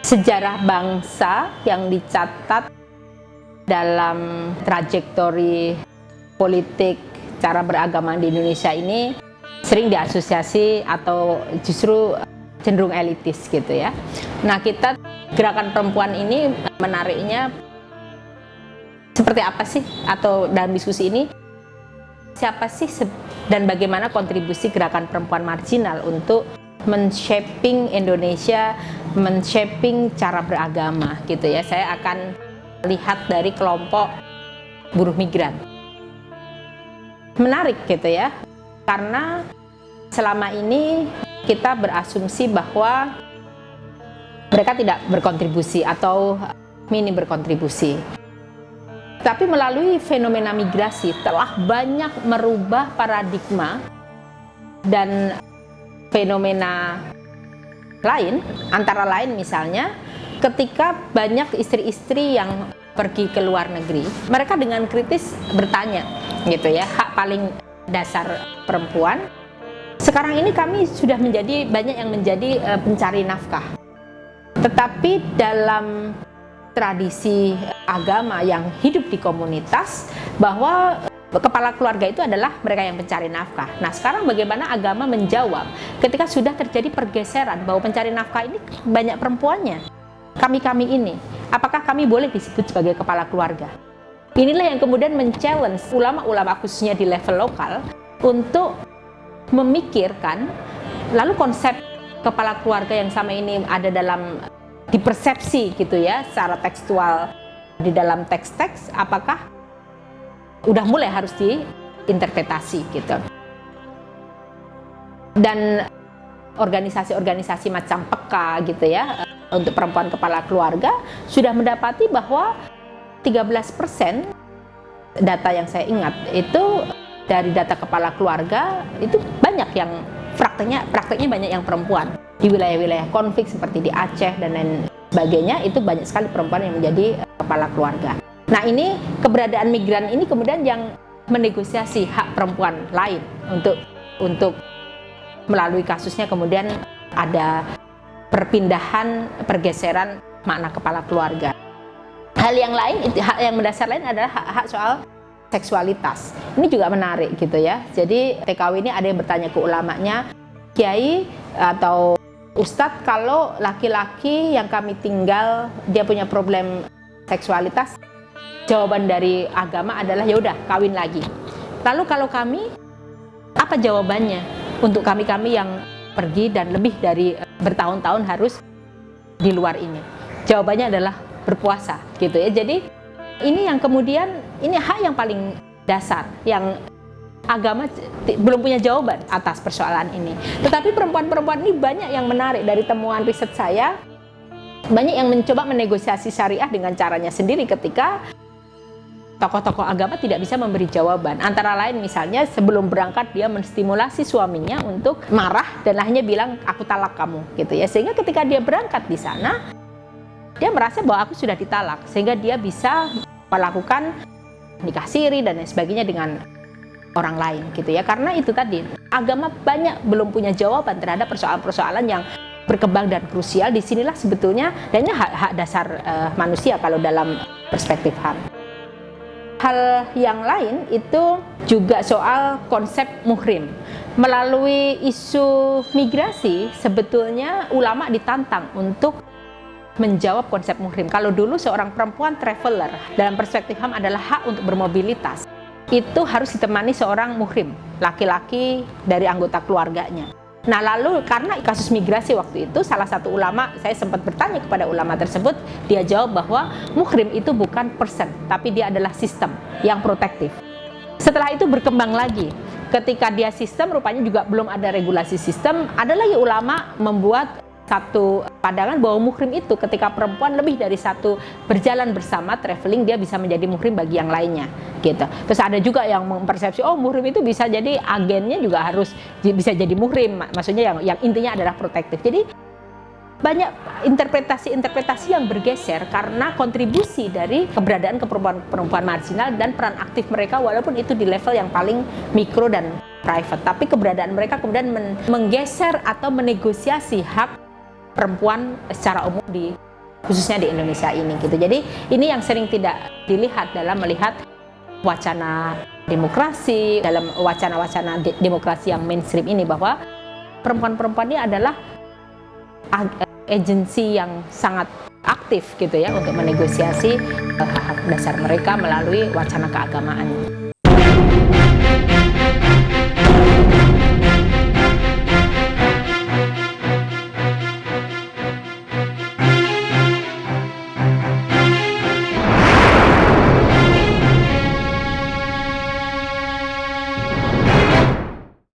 sejarah bangsa yang dicatat dalam trajektori politik cara beragama di Indonesia ini sering diasosiasi atau justru cenderung elitis gitu ya. Nah, kita gerakan perempuan ini menariknya seperti apa sih, atau dalam diskusi ini siapa sih dan bagaimana kontribusi gerakan perempuan marginal untuk men-shaping Indonesia, men-shaping cara beragama gitu ya. Saya akan lihat dari kelompok buruh migran. Menarik gitu ya, karena selama ini kita berasumsi bahwa mereka tidak berkontribusi atau minim berkontribusi. Tapi melalui fenomena migrasi telah banyak merubah paradigma dan fenomena lain, antara lain misalnya ketika banyak istri-istri yang pergi ke luar negeri, mereka dengan kritis bertanya gitu ya, hak paling dasar perempuan. Sekarang ini kami sudah menjadi banyak yang menjadi pencari nafkah. Tetapi dalam tradisi agama yang hidup di komunitas bahwa kepala keluarga itu adalah mereka yang pencari nafkah. Nah, sekarang bagaimana agama menjawab ketika sudah terjadi pergeseran bahwa pencari nafkah ini banyak perempuannya? Kami ini, apakah kami boleh disebut sebagai kepala keluarga? Inilah yang kemudian men-challenge ulama-ulama khususnya di level lokal untuk memikirkan lalu konsep kepala keluarga yang sama ini ada dalam dipersepsi gitu ya secara tekstual di dalam teks-teks, apakah udah mulai harus diinterpretasi gitu. Dan organisasi-organisasi macam PEKA gitu ya untuk perempuan kepala keluarga sudah mendapati bahwa 13% data yang saya ingat itu dari data kepala keluarga itu banyak yang prakteknya banyak yang perempuan di wilayah-wilayah konflik seperti di Aceh dan lain sebagainya, itu banyak sekali perempuan yang menjadi kepala keluarga. Nah, ini keberadaan migran ini kemudian yang menegosiasi hak perempuan lain untuk melalui kasusnya kemudian ada pergeseran makna kepala keluarga. Hal yang lain, hak yang mendasar lain adalah hak soal seksualitas. Ini juga menarik gitu ya. Jadi TKW ini ada yang bertanya ke ulamanya, Kiai atau Ustadz, kalau laki-laki yang kami tinggal dia punya problem seksualitas, jawaban dari agama adalah ya udah kawin lagi. Lalu kalau kami, apa jawabannya untuk kami yang pergi dan lebih dari bertahun-tahun harus di luar ini? Jawabannya adalah berpuasa gitu ya. Jadi ini yang kemudian ini hak yang paling dasar yang agama belum punya jawaban atas persoalan ini. Tetapi perempuan-perempuan ini banyak yang menarik dari temuan riset saya, banyak yang mencoba menegosiasi syariah dengan caranya sendiri ketika tokoh-tokoh agama tidak bisa memberi jawaban. Antara lain misalnya sebelum berangkat dia menstimulasi suaminya untuk marah dan akhirnya bilang aku talak kamu gitu ya. Sehingga ketika dia berangkat di sana dia merasa bahwa aku sudah ditalak, sehingga dia bisa melakukan nikah siri dan lain sebagainya dengan orang lain gitu ya. Karena itu tadi agama banyak belum punya jawaban terhadap persoalan-persoalan yang berkembang dan krusial. Disinilah sebetulnya dan ini hak dasar manusia kalau dalam perspektif HAM. Hal yang lain itu juga soal konsep muhrim. Melalui isu migrasi sebetulnya ulama ditantang untuk menjawab konsep muhrim. Kalau dulu seorang perempuan traveler dalam perspektif HAM adalah hak untuk bermobilitas, itu harus ditemani seorang muhrim, laki-laki dari anggota keluarganya. Nah, lalu karena kasus migrasi waktu itu salah satu ulama, saya sempat bertanya kepada ulama tersebut, dia jawab bahwa muhrim itu bukan person, tapi dia adalah sistem yang protektif. Setelah itu berkembang lagi, ketika dia sistem rupanya juga belum ada regulasi sistem, ada lagi ulama membuat satu pandangan bahwa muhrim itu ketika perempuan lebih dari satu berjalan bersama traveling dia bisa menjadi muhrim bagi yang lainnya gitu. Terus ada juga yang mempersepsi oh muhrim itu bisa jadi agennya juga harus bisa jadi muhrim, maksudnya yang intinya adalah protektif. Jadi banyak interpretasi yang bergeser karena kontribusi dari keberadaan perempuan marginal dan peran aktif mereka walaupun itu di level yang paling mikro dan private, tapi keberadaan mereka kemudian menggeser atau menegosiasi hak perempuan secara umum di khususnya di Indonesia ini gitu. Jadi ini yang sering tidak dilihat dalam melihat wacana demokrasi, dalam wacana-wacana demokrasi yang mainstream ini, bahwa perempuan-perempuan ini adalah agensi yang sangat aktif gitu ya untuk menegosiasi hak-hak dasar mereka melalui wacana keagamaan.